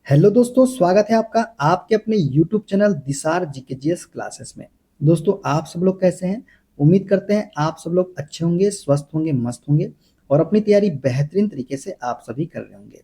Hello दोस्तों, स्वागत है आपका आपके अपने यूट्यूब चैनल दिसार जीकेजीएस क्लासेस में। दोस्तों, आप सब लोग कैसे हैं? उम्मीद करते हैं आप सब लोग अच्छे होंगे, स्वस्थ होंगे, मस्त होंगे और अपनी तैयारी बेहतरीन तरीके से आप सभी कर रहे होंगे।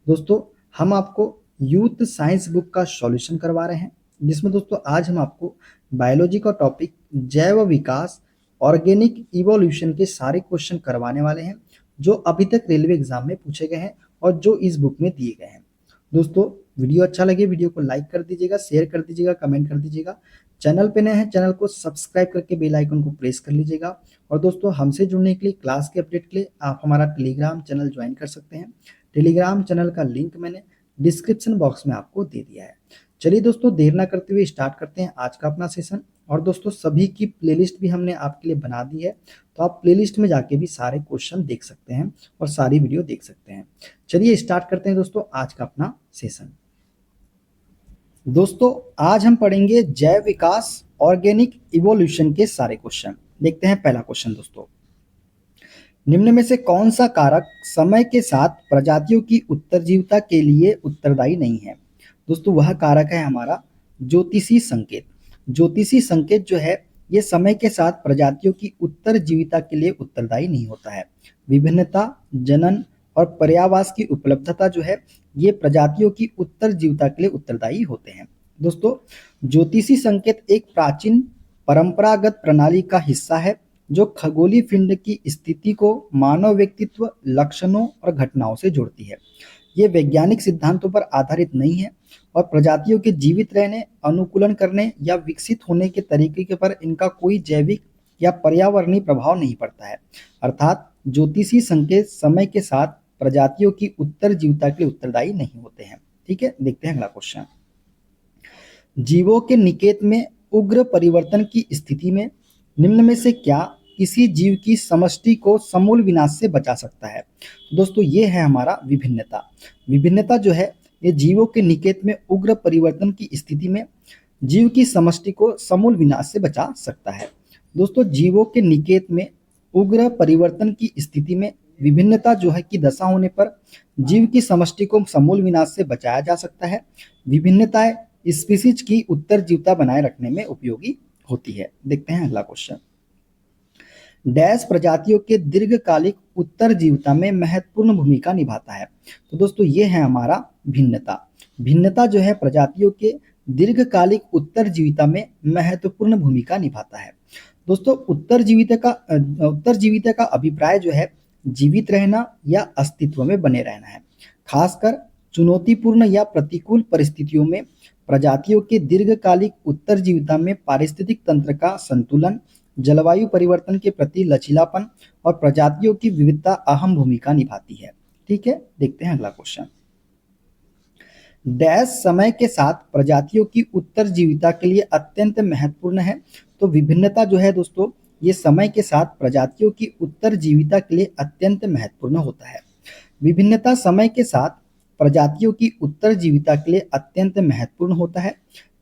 दोस्तों, हम आपको यूथ साइंस बुक का सॉल्यूशन करवा रहे हैं, जिसमें दोस्तों आज हम आपको बायोलॉजी का टॉपिक जैव विकास ऑर्गेनिक इवोल्यूशन के सारे क्वेश्चन करवाने वाले हैं, जो अभी तक रेलवे एग्जाम में पूछे गए हैं और जो इस बुक में दिए गए हैं। दोस्तों, वीडियो अच्छा लगे वीडियो को लाइक कर दीजिएगा, शेयर कर दीजिएगा, कमेंट कर दीजिएगा। चैनल पे नए हैं चैनल को सब्सक्राइब करके बेल आइकन को प्रेस कर लीजिएगा। और दोस्तों, हमसे जुड़ने के लिए, क्लास के अपडेट के लिए आप हमारा टेलीग्राम चैनल ज्वाइन कर सकते हैं। टेलीग्राम चैनल का लिंक मैंने डिस्क्रिप्शन बॉक्स में आपको दे दिया है। चलिए दोस्तों, देर ना करते हुए स्टार्ट करते हैं आज का अपना सेशन। और दोस्तों, सभी की प्लेलिस्ट भी हमने आपके लिए बना दी है, तो आप प्लेलिस्ट में जाके भी सारे क्वेश्चन देख सकते हैं और सारी वीडियो देख सकते हैं। चलिए स्टार्ट करते हैं दोस्तों आज का अपना सेशन। दोस्तों, आज हम पढ़ेंगे जैव विकास ऑर्गेनिक इवोल्यूशन के सारे क्वेश्चन। देखते हैं पहला क्वेश्चन दोस्तों। निम्न में से कौन सा कारक समय के साथ प्रजातियों की उत्तरजीविता के लिए उत्तरदायी नहीं है? दोस्तों, वह कारक है हमारा ज्योतिषी संकेत। ज्योतिषी संकेत जो है, ये समय के साथ प्रजातियों की उत्तरजीविता के लिए उत्तरदायी नहीं होता है। विभिन्नता, जनन और पर्यावास की उपलब्धता जो है, ये प्रजातियों की उत्तरजीविता के लिए उत्तरदायी होते हैं। दोस्तों, ज्योतिषी संकेत एक प्राचीन परंपरागत प्रणाली का हिस्सा है, जो खगोलीय पिंड की स्थिति को मानव व्यक्तित्व, लक्षणों और घटनाओं से जोड़ती है। ये वैज्ञानिक सिद्धांतों पर आधारित नहीं है और प्रजातियों के जीवित रहने, अनुकूलन करने या विकसित होने के तरीके के पर इनका कोई जैविक या पर्यावरणीय प्रभाव नहीं पड़ता है। अर्थात ज्योतिषीय संकेत समय के साथ प्रजातियों की उत्तरजीविता के लिए उत्तरदायी नहीं होते हैं। ठीक है, देखते हैं अगला क्वेश्चन। जीवों के निकेत में उग्र परिवर्तन की स्थिति में निम्न में से क्या किसी जीव की समष्टि को समूल विनाश से बचा सकता है? दोस्तों, ये है हमारा विभिन्नता। विभिन्नता जो है, ये जीवों के निकेत में उग्र परिवर्तन की स्थिति में जीव की समष्टि को समूल विनाश से बचा सकता है। दोस्तों, जीवों के निकेत में उग्र परिवर्तन की स्थिति में विभिन्नता जो है की दशा होने पर जीव की समष्टि को समूल विनाश से बचाया जा सकता है। विभिन्नताएं स्पीसीज की उत्तरजीविता बनाए रखने में उपयोगी होती है। देखते हैं अगला क्वेश्चन। डैश प्रजातियों के दीर्घकालिक उत्तरजीविता में महत्वपूर्ण भूमिका निभाता है? तो दोस्तों, ये है हमारा भिन्नता। भिन्नता जो है प्रजातियों के दीर्घकालिक उत्तरजीविता में महत्वपूर्ण भूमिका निभाता है। दोस्तों, उत्तरजीविता का अभिप्राय जो है जीवित रहना या अस्तित्व में बने रहना है। खासकर चुनौतीपूर्ण या प्रतिकूल परिस्थितियों में प्रजातियों के दीर्घकालिक उत्तरजीविता में पारिस्थितिक तंत्र का संतुलन, जलवायु परिवर्तन के प्रति लचीलापन और प्रजातियों की विविधता अहम भूमिका निभाती है। ठीक है, देखते हैं अगला क्वेश्चन। डैश समय के साथ प्रजातियों की उत्तरजीविता के लिए अत्यंत महत्वपूर्ण है? तो विभिन्नता जो है दोस्तों, ये समय के साथ प्रजातियों की उत्तरजीविता के लिए अत्यंत महत्वपूर्ण होता है। विभिन्नता समय के साथ प्रजातियों की उत्तरजीविता के लिए अत्यंत महत्वपूर्ण होता है।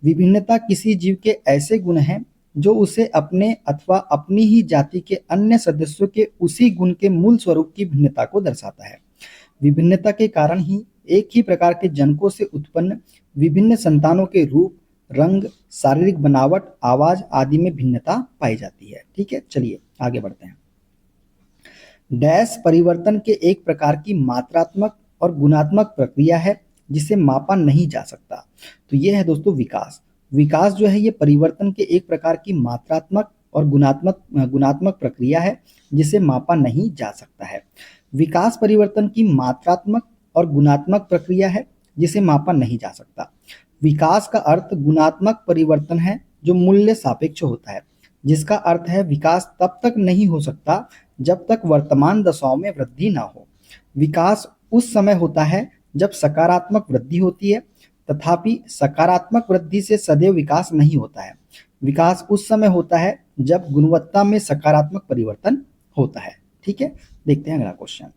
विभिन्नता किसी जीव के ऐसे गुण हैं जो उसे अपने अथवा अपनी ही जाति के अन्य सदस्यों के उसी गुण के मूल स्वरूप की भिन्नता को दर्शाता है। विभिन्नता के कारण ही एक ही प्रकार के जनकों से उत्पन्न विभिन्न संतानों के रूप, रंग, शारीरिक बनावट, आवाज आदि में भिन्नता पाई जाती है। ठीक है, चलिए आगे बढ़ते हैं। डैश परिवर्तन के एक प्रकार की मात्रात्मक और गुणात्मक प्रक्रिया है जिसे मापा नहीं जा सकता। तो ये है दोस्तों विकास। विकास जो है, ये परिवर्तन के एक प्रकार की मात्रात्मक और गुणात्मक प्रक्रिया है जिसे मापा नहीं जा सकता है। विकास परिवर्तन की मात्रात्मक और गुणात्मक प्रक्रिया है जिसे मापा नहीं जा सकता। विकास का अर्थ गुणात्मक परिवर्तन है जो मूल्य सापेक्ष होता है, जिसका अर्थ है विकास तब तक नहीं हो सकता जब तक वर्तमान दशाओं में वृद्धि ना हो। विकास उस समय होता है जब सकारात्मक वृद्धि होती है, तथापि सकारात्मक वृद्धि से सदैव विकास नहीं होता है। विकास उस समय होता है जब गुणवत्ता में सकारात्मक परिवर्तन होता है। ठीक है, देखते हैं अगला क्वेश्चन।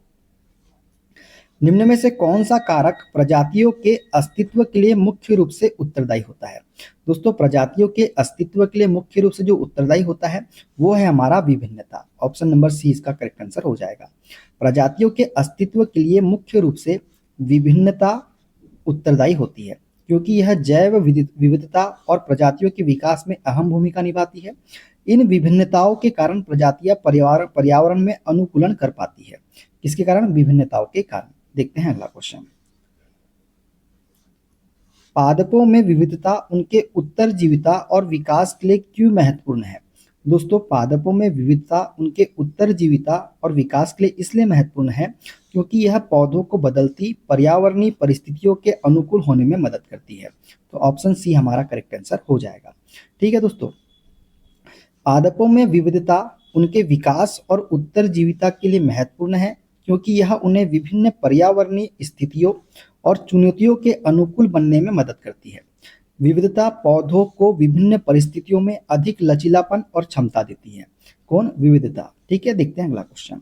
निम्न में से कौन सा कारक प्रजातियों के अस्तित्व के लिए मुख्य रूप से उत्तरदायी होता है? दोस्तों, प्रजातियों के अस्तित्व के लिए मुख्य रूप से जो उत्तरदायी होता है वो है हमारा विभिन्नता। ऑप्शन नंबर सी इसका करेक्ट आंसर हो जाएगा। प्रजातियों के अस्तित्व के लिए मुख्य रूप से विभिन्नता उत्तरदायी होती है, क्योंकि यह जैव विविधता और प्रजातियों के विकास में अहम भूमिका निभाती है। इन विभिन्नताओं के कारण प्रजातियां पर्यावरण में अनुकूलन कर पाती है। किसके कारण? विभिन्नताओं के कारण। देखते हैं अगला क्वेश्चन। पादपों में विविधता उनके उत्तरजीविता और विकास के लिए क्यों महत्वपूर्ण है? दोस्तों, पादपों में विविधता उनके उत्तरजीविता और विकास के लिए इसलिए महत्वपूर्ण है क्योंकि यह पौधों को बदलती पर्यावरणीय परिस्थितियों के अनुकूल होने में मदद करती है। तो ऑप्शन सी हमारा करेक्ट आंसर हो जाएगा। ठीक है दोस्तों, पादपों में विविधता उनके विकास और उत्तरजीविता के लिए महत्वपूर्ण है क्योंकि यह उन्हें विभिन्न पर्यावरणीय स्थितियों और चुनौतियों के अनुकूल बनने में मदद करती है। विविधता पौधों को विभिन्न परिस्थितियों में अधिक लचीलापन और क्षमता देती है। कौन? विविधता। ठीक है, देखते हैं अगला क्वेश्चन।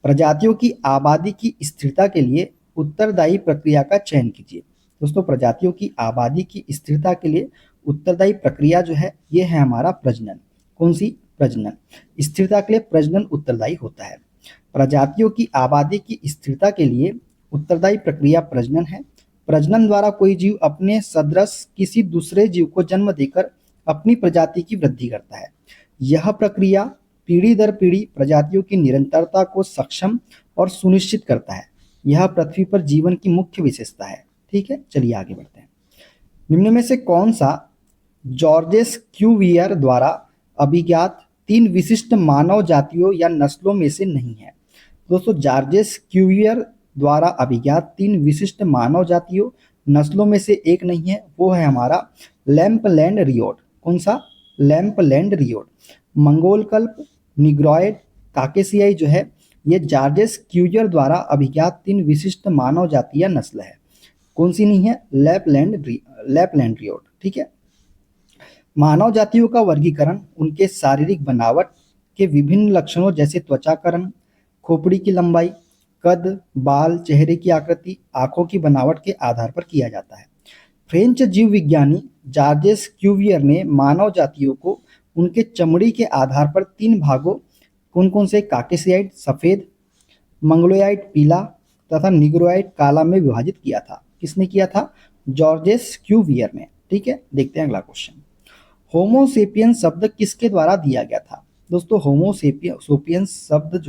प्रजातियों की आबादी की स्थिरता के लिए उत्तरदायी प्रक्रिया का चयन कीजिए। दोस्तों, प्रजातियों की आबादी की स्थिरता के लिए उत्तरदायी प्रक्रिया जो है ये है हमारा प्रजनन। कौन सी? प्रजनन। स्थिरता के लिए प्रजनन उत्तरदायी होता है। प्रजातियों की आबादी की स्थिरता के लिए उत्तरदायी प्रक्रिया प्रजनन है। प्रजनन द्वारा कोई जीव अपने सदृश किसी दूसरे जीव को जन्म देकर अपनी प्रजाति की वृद्धि करता है। यह प्रक्रिया पीढ़ी दर पीढ़ी प्रजातियों की निरंतरता को सक्षम और सुनिश्चित करता है। यह पृथ्वी पर जीवन की मुख्य विशेषता है। ठीक है, चलिए आगे बढ़ते हैं। निम्न में से कौन सा जॉर्जेस क्यूवियर द्वारा अभिज्ञात 3 विशिष्ट मानव जातियों या नस्लों में से नहीं है? दोस्तों, जॉर्जेस क्यूवियर द्वारा अभिज्ञात 3 विशिष्ट मानव जातियों नस्लों में से एक नहीं है, वो है हमारा लैम्पलैंड रियोट। कौन सा? लैम्पलैंड रियोट। मंगोल कल्प, निग्रोइड, काकेसियाई जो है ये जॉर्जेस क्यूवियर द्वारा अभिज्ञात 3 विशिष्ट मानव जाति या नस्ल है। कौन सी नहीं है? Lapland Riot. ठीक है। मानव जातियों का वर्गीकरण उनके शारीरिक बनावट के विभिन्न लक्षणों जैसे त्वचा का रंग, खोपड़ी की लंबाई, कद, बाल, चेहरे की आकृति, आंखों की बनावट के आधार पर किया जाता है। फ्रेंच जीव विज्ञानी जॉर्जेस क्यूवियर ने मानव जातियों को उनके चमड़ी के आधार पर 3 भागों कौन कौन से? काकेसियाइड सफेद, मंगलोयाइड पीला तथा निग्रोइड काला में विभाजित किया था। किसने किया था? जॉर्जेस क्यूवियर ने। ठीक है, देखते हैं अगला क्वेश्चन। होमोसेपियंस शब्द किसके द्वारा दिया गया था? दोस्तों, होमोसेपियंस शब्द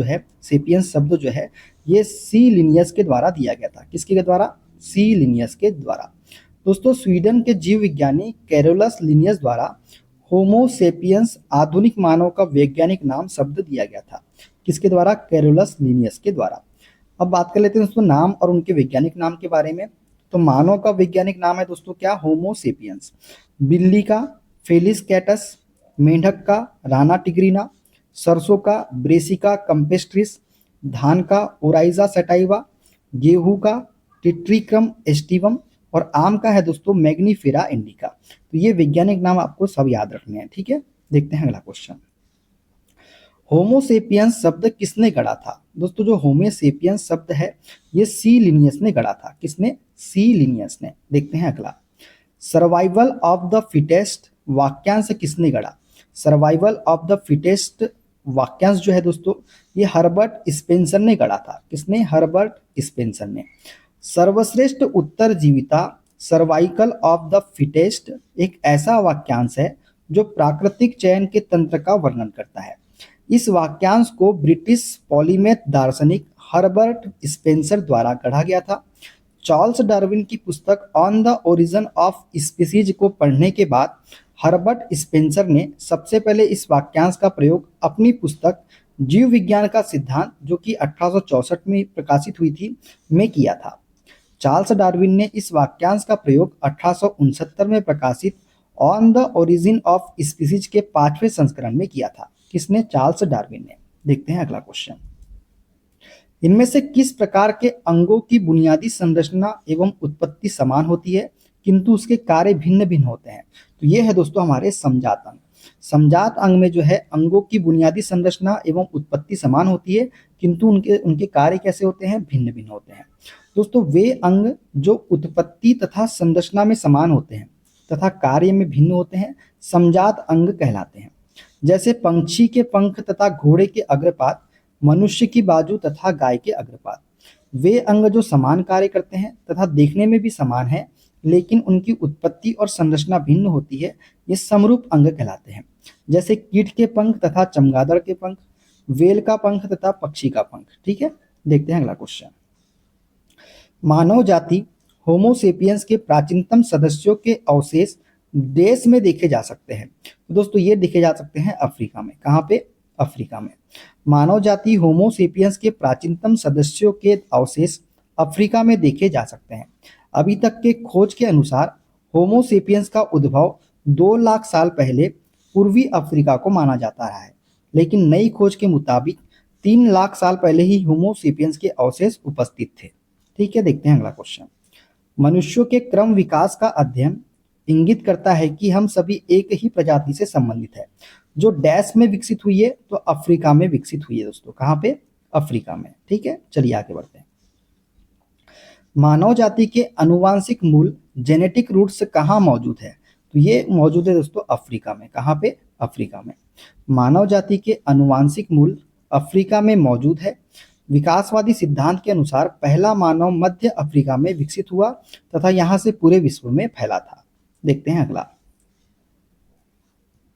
जो है ये सी लिनियस के द्वारा दिया गया था। किसके द्वारा? सी लिनियस के द्वारा। दोस्तों, स्वीडन के जीव विज्ञानी कैरोलस लिनियस द्वारा होमोसेपियंस आधुनिक मानव का वैज्ञानिक नाम शब्द दिया गया था। किसके द्वारा? कैरोलस लिनियस के द्वारा। अब बात कर लेते हैं दोस्तों नाम और उनके वैज्ञानिक नाम के बारे में। तो मानव का वैज्ञानिक नाम है दोस्तों क्या? होमोसेपियंस। बिल्ली का फेलिस कैटस, मेंढक का राना टिग्रिना, सरसों का ब्रेसिका कंपेस्ट्रिस, धान का ओराइजा सटाइवा, गेहूं का टिट्रिक्रम एस्टिवम और आम का है दोस्तों मैग्नीफेरा इंडिका। तो ये वैज्ञानिक नाम आपको सब याद रखने हैं। ठीक है, देखते हैं अगला क्वेश्चन। होमोसेपियंस शब्द किसने गढ़ा था? दोस्तों, जो होमोसेपियंस शब्द है ये सी लिनियस ने गढ़ा था। किसने? सी लिनियस ने। देखते हैं अगला। सर्वाइवल ऑफ द फिटेस्ट वाक्यांश किसने गढ़ा? सर्वाइवल ऑफ द फिटेस्ट वाक्यांश जो है दोस्तों ये हर्बर्ट स्पेंसर ने गढ़ा था। किसने? हर्बर्ट स्पेंसर ने। सर्वश्रेष्ठ उत्तरजीविता सर्वाइकल ऑफ द फिटेस्ट एक ऐसा वाक्यांश है जो प्राकृतिक चयन के तंत्र का वर्णन करता है। इस वाक्यांश को ब्रिटिश पॉलीमेथ दार्शनिक हर्बर्ट स्पेंसर द्वारा गढ़ा गया था। चार्ल्स डार्विन की पुस्तक on the origin of species को पढ़ने के बाद हर्बर्ट स्पेंसर ने सबसे पहले इस वाक्यांश का प्रयोग अपनी पुस्तक जीव विज्ञान का सिद्धांत जो कि 1864 में प्रकाशित हुई थी में किया था। चार्ल्स डार्विन ने इस वाक्यांश का प्रयोग 1869 में प्रकाशित on the origin of species के 5वें संस्करण में किया था। किसने? चार्ल्स डार्विन ने। देखते हैं अगला क्वेश्चन। इनमें से किस प्रकार के अंगों की बुनियादी संरचना एवं उत्पत्ति समान होती है किंतु उसके कार्य भिन्न भिन्न होते हैं? तो ये है दोस्तों हमारे समजात अंग। समजात अंग में जो है अंगों की बुनियादी संरचना एवं उत्पत्ति समान होती है किंतु उनके कार्य कैसे होते हैं? भिन्न भिन्न होते हैं। दोस्तों, वे अंग जो उत्पत्ति तथा संरचना में समान होते हैं तथा कार्य में भिन्न होते हैं समजात अंग कहलाते हैं। जैसे पंछी के पंख तथा घोड़े के अग्रपात, मनुष्य की बाजू तथा गाय के अग्रपात। वे अंग जो समान कार्य करते हैं तथा देखने में भी समान हैं, लेकिन उनकी उत्पत्ति और संरचना भिन्न होती है, ये समरूप अंग कहलाते हैं। जैसे कीट के पंख तथा चमगादड़ के पंख, वेल का पंख तथा पक्षी का पंख। ठीक है, देखते हैं अगला क्वेश्चन। मानव जाति होमोसेपियंस के प्राचीनतम सदस्यों के अवशेष देश में देखे जा सकते हैं। तो दोस्तों ये देखे जा सकते हैं अफ्रीका में। कहाँ पे? अफ्रीका में। मानव जाति होमोसेपियंस के प्राचीनतम सदस्यों के अवशेष अफ्रीका में देखे जा सकते हैं। अभी तक के खोज के अनुसार होमोसेपियंस का उद्भव 2 लाख साल पहले पूर्वी अफ्रीका को माना जाता रहा है, लेकिन नई खोज के मुताबिक 3 लाख साल पहले ही होमोसेपियंस के अवशेष उपस्थित थे। ठीक है, देखते हैं अगला क्वेश्चन। मनुष्यों के क्रम विकास का अध्ययन इंगित करता है कि हम सभी एक ही प्रजाति से संबंधित है, जो डैश में विकसित हुई है, तो अफ्रीका में विकसित हुई है दोस्तों। कहाँ पे? अफ्रीका में। ठीक है, चलिए आगे बढ़ते हैं। मानव जाति के अनुवांशिक मूल जेनेटिक रूट्स कहाँ मौजूद है? तो ये मौजूद है दोस्तों अफ्रीका में। कहाँ पे? अफ्रीका में। मानव जाति के अनुवांशिक मूल अफ्रीका में मौजूद है। विकासवादी सिद्धांत के अनुसार पहला मानव मध्य अफ्रीका में विकसित हुआ तथा यहाँ से पूरे विश्व में फैला था। देखते हैं अगला।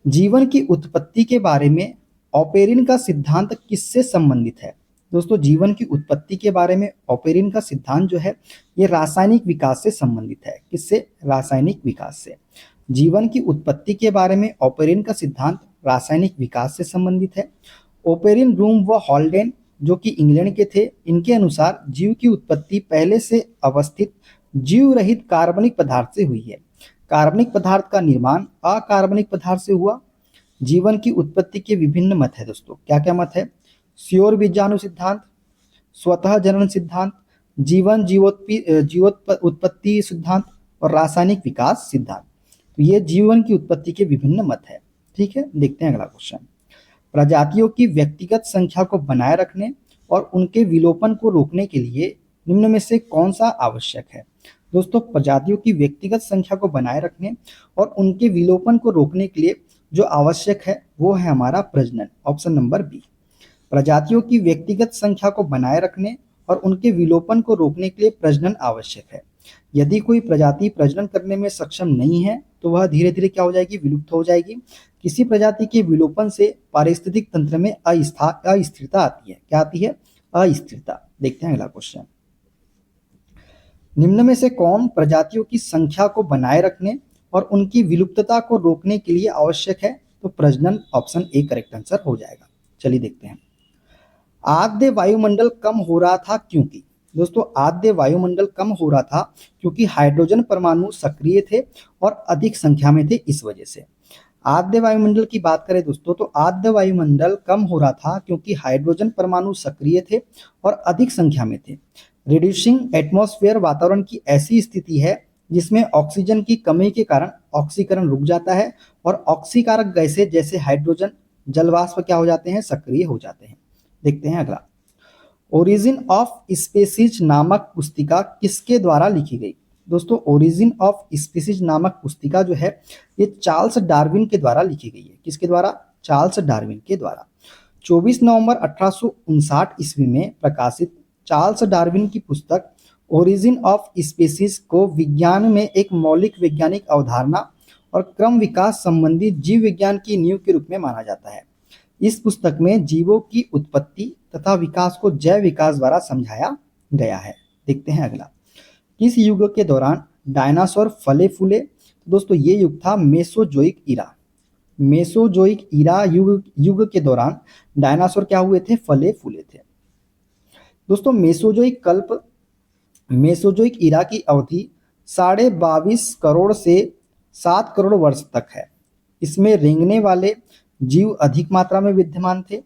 जीवन की उत्पत्ति के बारे में ऑपेरिन का सिद्धांत किससे संबंधित है? दोस्तों जीवन की उत्पत्ति के बारे में ऑपेरिन का सिद्धांत जो है ये रासायनिक विकास से संबंधित है। किससे? रासायनिक विकास से। जीवन की उत्पत्ति के बारे में ऑपेरिन का सिद्धांत रासायनिक विकास से संबंधित है। ओपेरिन, रूम व हॉल्डेन जो कि इंग्लैंड के थे, इनके अनुसार जीव की उत्पत्ति पहले से अवस्थित जीव रहित कार्बनिक पदार्थ से हुई है। कार्बनिक पदार्थ का निर्माण अकार्बनिक पदार्थ से हुआ। जीवन की उत्पत्ति के विभिन्न मत है दोस्तों। क्या क्या मत है? स्योर बीजाणु सिद्धांत, स्वतः जनन सिद्धांत, जीवन उत्पत्ति सिद्धांत और रासायनिक विकास सिद्धांत। तो ये जीवन की उत्पत्ति के विभिन्न मत है। ठीक है, देखते हैं अगला क्वेश्चन। प्रजातियों की व्यक्तिगत संख्या को बनाए रखने और उनके विलोपन को रोकने के लिए निम्न में से कौन सा आवश्यक है? दोस्तों प्रजातियों की व्यक्तिगत संख्या को बनाए रखने और उनके विलोपन को रोकने के लिए जो आवश्यक है वो है हमारा प्रजनन। Option number B. प्रजातियों की व्यक्तिगत संख्या को बनाए रखने और उनके विलोपन को रोकने के लिए प्रजनन आवश्यक है। यदि कोई प्रजाति प्रजनन करने में सक्षम नहीं है तो वह धीरे धीरे क्या हो जाएगी? विलुप्त हो जाएगी। किसी प्रजाति के विलोपन से पारिस्थितिक तंत्र में अस्थिरता आती है। क्या आती है? अस्थिरता। देखते हैं अगला क्वेश्चन। निम्न में से कौन प्रजातियों की संख्या को बनाए रखने और उनकी विलुप्तता को रोकने के लिए आवश्यक है? तो प्रजनन। ऑप्शन ए करेक्ट आंसर हो जाएगा। चलिए देखते हैं। आद्य वायुमंडल कम हो रहा था क्योंकि? दोस्तों आद्य वायुमंडल कम हो रहा था क्योंकि हाइड्रोजन परमाणु सक्रिय थे और अधिक संख्या में थे, इस वजह से। आद्य वायुमंडल की बात करें दोस्तों तो आद्य वायुमंडल कम हो रहा था क्योंकि हाइड्रोजन परमाणु सक्रिय थे और अधिक संख्या में थे। रिड्यूसिंग एटमॉस्फेयर वातावरण की ऐसी स्थिति है जिसमें ऑक्सीजन की कमी के कारण ऑक्सीकरण रुक जाता है और ऑक्सीकारक गैसें जैसे हाइड्रोजन, जलवाष्प क्या हो जाते हैं? सक्रिय हो जाते हैं। देखते हैं अगला। ओरिजिन ऑफ स्पीसीज नामक पुस्तिका किसके द्वारा लिखी गई? दोस्तों ओरिजिन ऑफ स्पीसीज नामक पुस्तिका जो है ये चार्ल्स डार्विन के द्वारा लिखी गई है। किसके द्वारा? चार्ल्स डार्विन के द्वारा। 24 नवंबर 1859 ईस्वी में प्रकाशित चार्ल्स डार्विन की पुस्तक ओरिजिन ऑफ स्पीसीज को विज्ञान में एक मौलिक वैज्ञानिक अवधारणा और क्रम विकास संबंधी जीव विज्ञान की नींव के रूप में माना जाता है। इस पुस्तक में जीवों की उत्पत्ति तथा विकास को जैव विकास द्वारा समझाया गया है। देखते हैं अगला। किस युग के दौरान डायनासोर फले फूले? दोस्तों ये युग था मेसोजोइक ईरा। मेसोजोइक ईरा युग के दौरान डायनासोर क्या हुए थे? फले फूले थे। दोस्तों मेसोजोइक ईरा की अवधि 22.5 करोड़ से 7 करोड़ वर्ष तक है। इसमें रेंगने वाले जीव अधिक मात्रा में विद्यमान थे।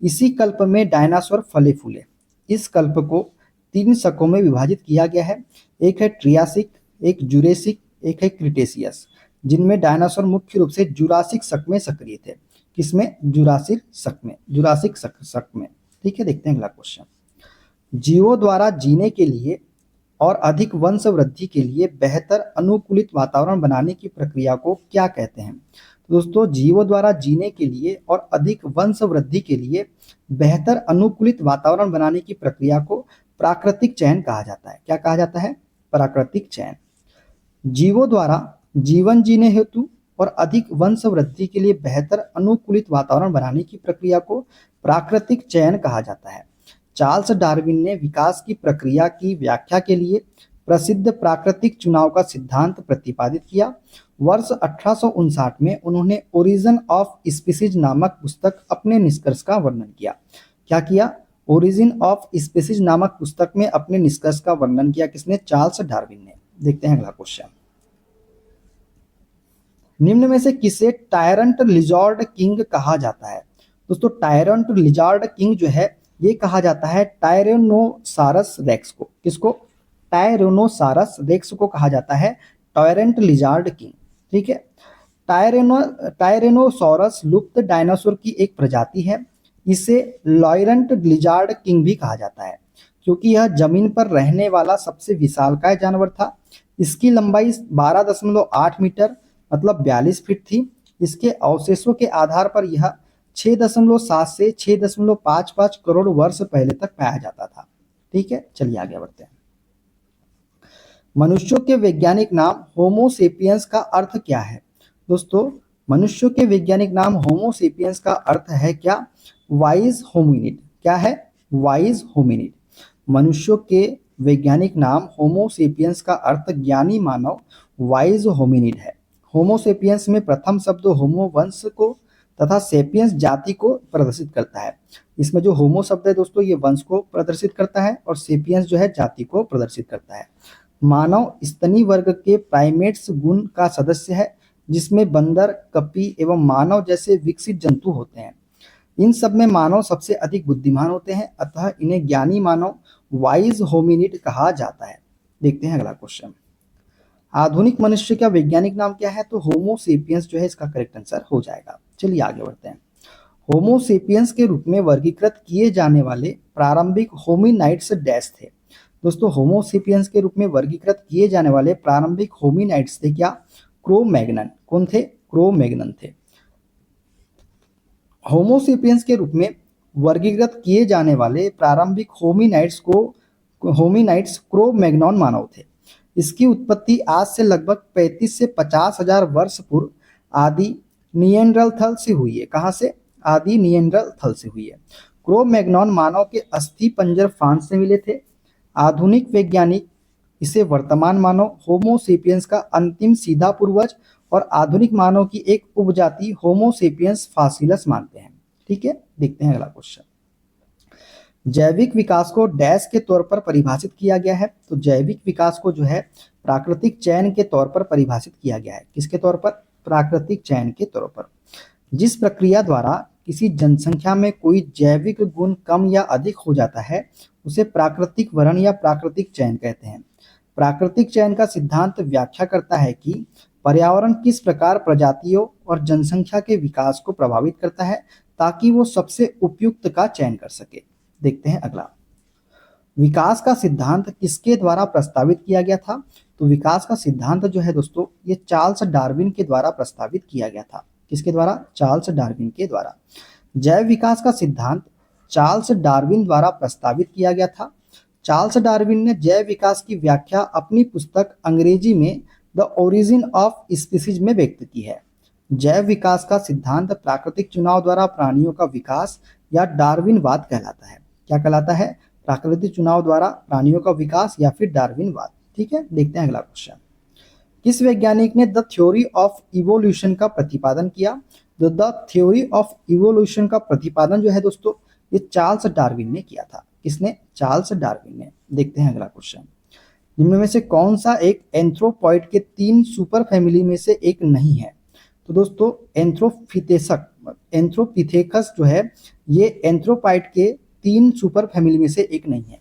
इसी कल्प में डायनासोर फले फूले। इस कल्प को 3 शकों में विभाजित किया गया है। एक है ट्रियासिक, एक जुरेसिक, एक है क्रिटेशियस, जिनमें डायनासोर मुख्य रूप से जुरासिक शक में सक्रिय थे। किसमें? जुरासिक शक में। ठीक है, देखते हैं अगला क्वेश्चन। जीवों द्वारा जीने के लिए और अधिक वंश वृद्धि के लिए बेहतर अनुकूलित वातावरण बनाने की प्रक्रिया को क्या कहते हैं? दोस्तों जीवों द्वारा जीने के लिए और अधिक वंश वृद्धि के लिए बेहतर अनुकूलित वातावरण बनाने की प्रक्रिया को प्राकृतिक चयन कहा जाता है। क्या कहा जाता है? प्राकृतिक चयन। जीवों द्वारा जीवन जीने हेतु और अधिक वंश वृद्धि के लिए बेहतर अनुकूलित वातावरण बनाने की प्रक्रिया को प्राकृतिक चयन कहा जाता है। चार्ल्स डार्विन ने विकास की प्रक्रिया की व्याख्या के लिए प्रसिद्ध प्राकृतिक चुनाव का सिद्धांत प्रतिपादित किया। वर्ष 1859 में उन्होंने ओरिजिन ऑफ स्पीसीज नामक पुस्तक अपने निष्कर्ष का वर्णन किया। क्या किया? ओरिजिन ऑफ स्पीसीज नामक पुस्तक में अपने निष्कर्ष का वर्णन किया। किसने? चार्ल्स डार्विन ने। देखते हैं अगला क्वेश्चन। निम्न में से किसे टायरंट लिजॉर्ड किंग कहा जाता है? दोस्तों, टायरंट लिजॉर्ड किंग जो है ये कहा जाता है टायरेनोसारस रेक्स को। किसको? टायरेनोसारस रेक्स को कहा जाता है टायरंट लिजॉर्ड किंग। ठीक है। टायरेनोसॉरस लुप्त डायनासोर की एक प्रजाति है। इसे लॉयरंट लिजॉर्ड किंग भी कहा जाता है क्योंकि यह जमीन पर रहने वाला सबसे विशालकाय जानवर था। इसकी लंबाई 12.8 मीटर मतलब 42 फीट थी। इसके अवशेषों के आधार पर यह 6.7 से 6.55 करोड़ वर्ष पहले तक पाया जाता था। ठीक है, चलिए आगे बढ़ते हैं। मनुष्यों के वैज्ञानिक नाम होमो सेपियंस का अर्थ क्या है? दोस्तों, मनुष्यों के वैज्ञानिक नाम होमो सेपियंस का अर्थ है क्या? Wise hominid. क्या है? Wise hominid. मनुष्यों के वैज्ञानिक नाम होमो सेपियंस का अर्थ ज्ञानी मानव, वाइज होमिनिड है। होमो सेपियंस में प्रथम शब्द होमो वंश को तथा सेपियंस जाति को प्रदर्शित करता है। इसमें जो होमो शब्द है दोस्तों ये वंश को प्रदर्शित करता है और सेपियंस जो है जाति को प्रदर्शित करता है। मानव स्तनी वर्ग के प्राइमेट्स गुण का सदस्य है जिसमें बंदर, कपी एवं मानव जैसे विकसित जंतु होते हैं। इन सब में मानव सबसे अधिक बुद्धिमान होते हैं, अतः इन्हें ज्ञानी मानव, वाइज होमिनिड कहा जाता है। देखते हैं अगला क्वेश्चन। आधुनिक मनुष्य का वैज्ञानिक नाम क्या है? तो होमो सेपियंस जो है इसका करेक्ट आंसर हो जाएगा। चलिए आगे बढ़ते हैं। होमो सेपियंस के रूप में वर्गीकृत किए जाने वाले प्रारंभिक होमिनाइड्स डैश थे। दोस्तों, होमो सेपियंस के रूप में वर्गीकृत किए जाने वाले प्रारंभिक होमिनाइड्स थे क्या? क्रो-मैग्नन। कौन थे? क्रो-मैग्नन थे। होमो सेपियंस के रूप में वर्गीकृत किए जाने वाले प्रारंभिक होमिनाइड्स क्रो-मैग्नन मानव थे। इसकी उत्पत्ति आज से लगभग 35 से 50 हजार वर्ष पूर्व आदि निएंडरथल से हुई है। कहाँ से? आदि निएंडरथल से हुई है। क्रो-मैग्नन मानव के अस्थि पंजर फ्रांस से मिले थे। आधुनिक वैज्ञानिक इसे वर्तमान मानव होमो सेपियंस का अंतिम सीधा पूर्वज और आधुनिक मानव की एक उपजाति होमो सेपियंस फासिलस मानते हैं। ठीक है, देखते हैं अगला क्वेश्चन। जैविक विकास को डैश के तौर पर परिभाषित किया गया है। तो जैविक विकास को जो है प्राकृतिक चयन के तौर पर परिभाषित किया गया है। किसके तौर पर? प्राकृतिक चयन के तौर पर। जिस प्रक्रिया द्वारा किसी जनसंख्या में कोई जैविक गुण कम या अधिक हो जाता है उसे प्राकृतिक वरण या प्राकृतिक चयन कहते हैं। प्राकृतिक चयन का सिद्धांत व्याख्या करता है कि पर्यावरण किस प्रकार प्रजातियों और जनसंख्या के विकास को प्रभावित करता है ताकि वो सबसे उपयुक्त का चयन कर सके। देखते हैं अगला। विकास का सिद्धांत किसके द्वारा प्रस्तावित किया गया था? तो विकास का सिद्धांत जो है दोस्तों ये चार्ल्स डार्विन के द्वारा प्रस्तावित किया गया था। किसके द्वारा? चार्ल्स डार्विन के द्वारा। जैव विकास का सिद्धांत चार्ल्स डार्विन द्वारा प्रस्तावित किया गया था। चार्ल्स डार्विन ने जैव विकास की व्याख्या अपनी पुस्तक अंग्रेजी में द ओरिजिन ऑफ स्पीसीज में व्यक्त की है। जैव विकास का सिद्धांत प्राकृतिक चुनाव द्वारा प्राणियों का विकास या डार्विनवाद कहलाता है। क्या कहलाता है? प्राकृतिक चुनाव द्वारा प्राणियों का विकास या फिर डार्विनवाद। ठीक है, देखते हैं अगला क्वेश्चन। किस वैज्ञानिक ने द थ्योरी ऑफ इवोल्यूशन का प्रतिपादन किया? तो द थ्योरी ऑफ इवोल्यूशन का प्रतिपादन जो है दोस्तों ये चार्ल्स डार्विन ने किया था। किसने? चार्ल्स डार्विन ने। देखते हैं अगला क्वेश्चन। निम्न में से कौन सा एक एंथ्रोपॉइड के 3 सुपर फैमिली में से एक नहीं है? तो दोस्तों एंथ्रोपिथेकस जो है ये एंथ्रोपॉइड के 3 सुपर फैमिली में से एक नहीं है।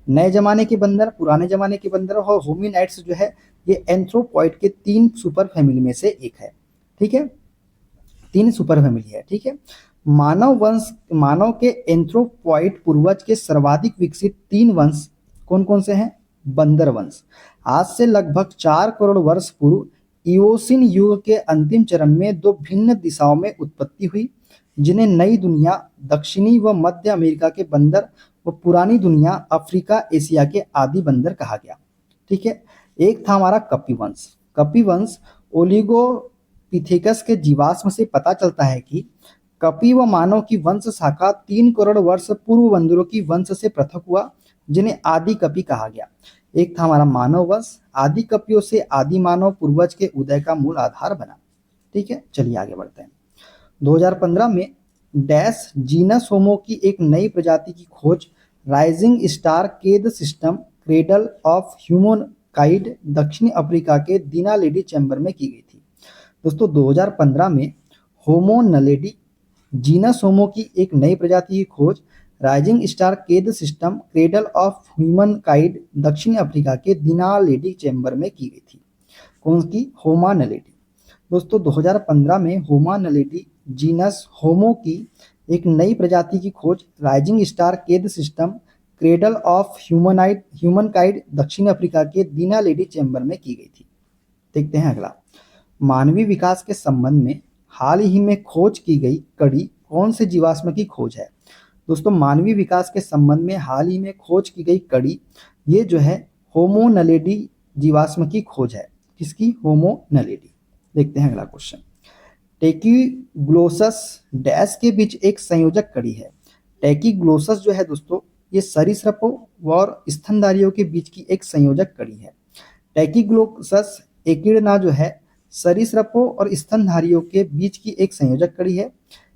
नए जमाने के बंदर, पुराने जमाने के बंदर और होमिनाइड्स जो है ये एंथ्रोपॉइड के 3 सुपर फैमिली में से एक है। ठीक है, 3 सुपर फैमिली है। ठीक है, मानव के एंथ्रोपॉइड पूर्वज के सर्वाधिक विकसित 3 वंश कौन कौन से हैं? बंदर वंश। आज से लगभग 4 करोड़ वर्ष पूर्व इओसिन युग के अंतिम चरण में 2 भिन्न दिशाओं में उत्पत्ति हुई जिन्हें नई दुनिया, दक्षिणी व मध्य अमेरिका के बंदर वो पुरानी दुनिया, अफ्रीका, एशिया के आदि बंदर कहा गया। ठीक है। एक था हमारा कपिवंश। कपिवंश ओलिगोपिथेकस के जीवाश्म से पता चलता है कि कपि व मानव की वंश शाखा 3 करोड़ वर्ष पूर्व बंदरों की वंश से पृथक हुआ, जिन्हें आदि कपि कहा गया। एक था हमारा मानव वंश। आदि कपियों से आदि मानव पूर्वज के उदय का मूल आधार बना। ठीक है, चलिए आगे बढ़ते हैं। 2015 में डैश जीनस होमो की एक नई प्रजाति की खोज rising star cave system cradle of humankind दक्षिण अफ्रीका के दिनालेडी चैम्बर में की गई थी। दोस्तों 2015 में होमो नलेडी जीनस होमो की एक नई प्रजाति की खोज rising star cave system cradle of humankind दक्षिण अफ्रीका के दिनालेडी चैम्बर में की गई थी। कौन की? होमा नलेडी। दोस्तों 2015 में होमा नलेडी जीनस होमो की एक नई प्रजाति की खोज rising star cave system cradle of humankind दक्षिण अफ्रीका के दिनालेडी चैम्बर में की गई थी। देखते हैं अगला। मानवीय विकास के संबंध में हाल ही में खोज की गई कड़ी कौन से जीवाश्म की खोज है? दोस्तों मानवीय विकास के संबंध में हाल ही में खोज की गई कड़ी ये जो है होमो नलेडी जीवाश्म की खोज है। किसकी? होमो नलेडी। देखते हैं अगला क्वेश्चन। टेकिग्लोसस डैश के बीच एक संयोजक कड़ी है। टेकिग्लोसस जो है दोस्तों ये सरीसृपों और स्तनधारियों के बीच की एक संयोजक कड़ी है। टेकिग्लोसस एकिडना जो है सरीसृपों और स्तनधारियों के बीच की एक संयोजक कड़ी है।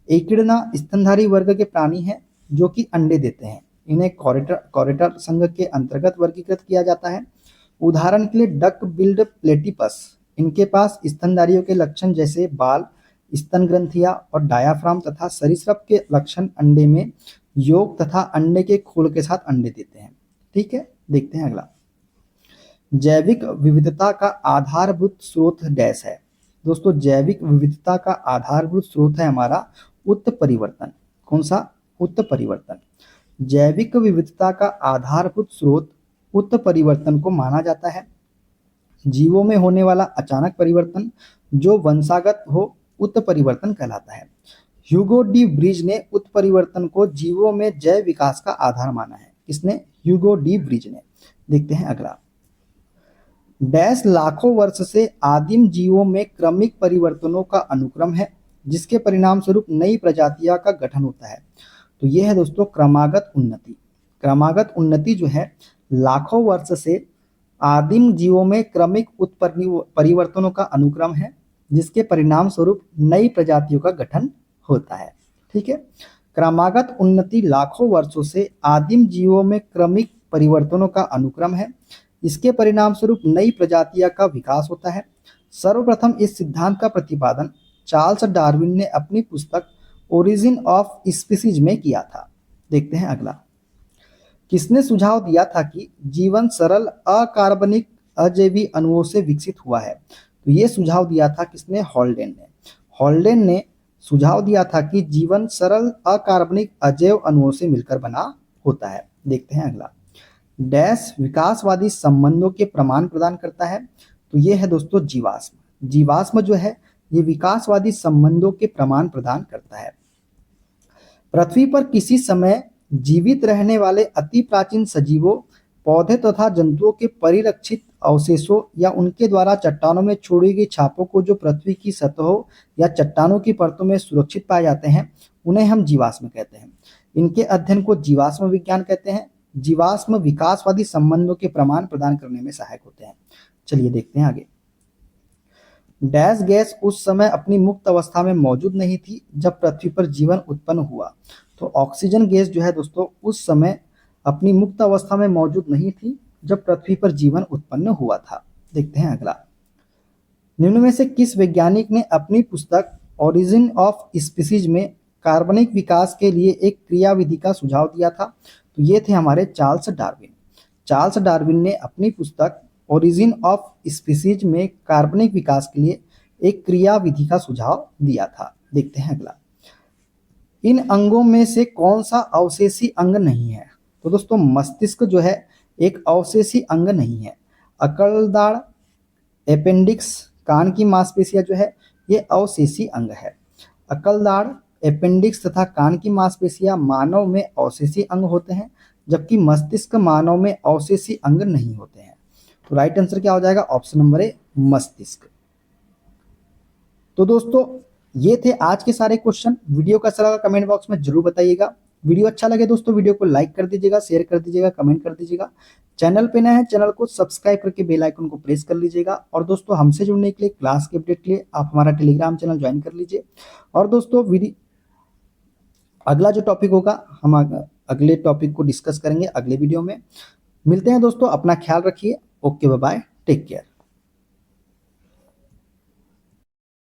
एकिडना स्तनधारी वर्ग के प्राणी हैं जो कि अंडे देते हैं। इन्हें कॉरेटर संघ के अंतर्गत वर्गीकृत किया जाता है। उदाहरण के लिए डक बिल्ड प्लेटिपस, इनके पास स्तनधारियों के लक्षण जैसे बाल, स्तन ग्रंथियां और डायाफ्राम तथा सरीसृप के लक्षण अंडे में योग तथा अंडे के खोल के साथ अंडे देते हैं। ठीक है, देखते हैं अगला। जैविक विविधता का आधारभूत स्रोत डैश है। दोस्तों जैविक विविधता का आधारभूत स्रोत है हमारा उत्परिवर्तन। कौन सा? उत्परिवर्तन। जैविक विविधता का आधारभूत स्रोत उत्परिवर्तन को माना जाता है। जीवों में होने वाला अचानक परिवर्तन जो वंशागत हो उत्परिवर्तन कहलाता है। ह्यूगो डी ब्रिज ने उत्परिवर्तन को जीवों में जैव विकास का आधार माना है। किसने? ह्यूगो डी ब्रिज ने। देखते हैं अगला। डैश लाखों वर्ष से आदिम जीवों में क्रमिक परिवर्तनों का अनुक्रम है जिसके परिणाम स्वरूप नई प्रजातियां का गठन होता है। तो यह है दोस्तों क्रमागत उन्नति। क्रमागत उन्नति जो है लाखों वर्ष से आदिम जीवों में क्रमिक परिवर्तनों का अनुक्रम है जिसके परिणाम स्वरूप नई प्रजातियों का गठन होता है। ठीक है, क्रमागत उन्नति लाखों वर्षों से आदिम जीवों में क्रमिक परिवर्तनों का अनुक्रम है। इसके परिणाम स्वरूप नई प्रजातियां का विकास होता है। सर्वप्रथम इस सिद्धांत का प्रतिपादन चार्ल्स डार्विन ने अपनी पुस्तक ओरिजिन ऑफ स्पीसीज में किया था। देखते हैं अगला। किसने सुझाव दिया था कि जीवन सरल अकार्बनिक अजैवी अणुओं से विकसित हुआ है? तो ये सुझाव दिया था किसने? हॉल्डेन ने। हॉल्डेन ने सुझाव दिया था कि जीवन सरल अकार्बनिक अजैव अणुओं से मिलकर बना होता है। देखते हैं अगला। डैश विकासवादी संबंधों के प्रमाण प्रदान करता है। तो ये है दोस्तों जीवाश्म। जीवाश्म जो है ये विकासवादी संबंधों के प्रमाण प्रदान करता है। पृथ्वी पर किसी समय जीवित रहने वाले अति प्राचीन सजीवों, पौधे तथा जंतुओं के परिलक्षित अवशेषों या उनके द्वारा चट्टानों में छोड़ी गई छापों को जो पृथ्वी की सतहों या चट्टानों की परतों में सुरक्षित पाए जाते हैं उन्हें हम जीवाश्म कहते हैं। इनके अध्ययन को जीवाश्म विज्ञान कहते हैं। जीवाश्म विकासवादी संबंधों के प्रमाण प्रदान करने में सहायक होते हैं। चलिए देखते हैं आगे। डैश गैस उस समय अपनी मुक्त अवस्था में मौजूद नहीं थी जब पृथ्वी पर जीवन उत्पन्न हुआ। तो ऑक्सीजन गैस जो है दोस्तों उस समय अपनी मुक्त अवस्था में मौजूद नहीं थी जब पृथ्वी पर जीवन उत्पन्न हुआ था। देखते हैं अगला। निम्न में से किस वैज्ञानिक ने अपनी पुस्तक ओरिजिन ऑफ स्पीसीज में कार्बनिक विकास के लिए एक क्रियाविधि का सुझाव दिया था? तो ये थे हमारे चार्ल्स डार्विन। चार्ल्स डार्विन ने अपनी पुस्तक ओरिजिन ऑफ स्पीसीज में कार्बनिक विकास के लिए एक क्रियाविधि का सुझाव दिया था। देखते हैं अगला। इन अंगों में से कौन सा अवशेषी अंग नहीं है? तो दोस्तों मस्तिष्क जो है एक अवशेषी अंग नहीं है। अकलदाड़, अपेंडिक्स, कान की मांसपेशियां जो है ये अवशेषी अंग है। अकलदाड़, अपेंडिक्स तथा कान की मांसपेशियां मानव में अवशेषी अंग होते हैं जबकि मस्तिष्क मानव में अवशेषी अंग नहीं होते हैं। तो राइट आंसर क्या हो जाएगा? ऑप्शन नंबर ए, मस्तिष्क। तो दोस्तों ये थे आज के सारे क्वेश्चन। वीडियो कैसा लगा कमेंट बॉक्स में जरूर बताइएगा। वीडियो अच्छा लगे दोस्तों वीडियो को लाइक कर दीजिएगा, शेयर कर दीजिएगा, कमेंट कर दीजिएगा। चैनल पे नए हैं चैनल को सब्सक्राइब करके बेल आइकन को प्रेस कर लीजिएगा। और दोस्तों हमसे जुड़ने के लिए, क्लास के अपडेट के लिए आप हमारा टेलीग्राम चैनल ज्वाइन कर लीजिए। और दोस्तों अगला जो टॉपिक होगा हम अगले टॉपिक को डिस्कस करेंगे अगले वीडियो में। मिलते हैं दोस्तों, अपना ख्याल रखिए। Okay, bye bye, take care.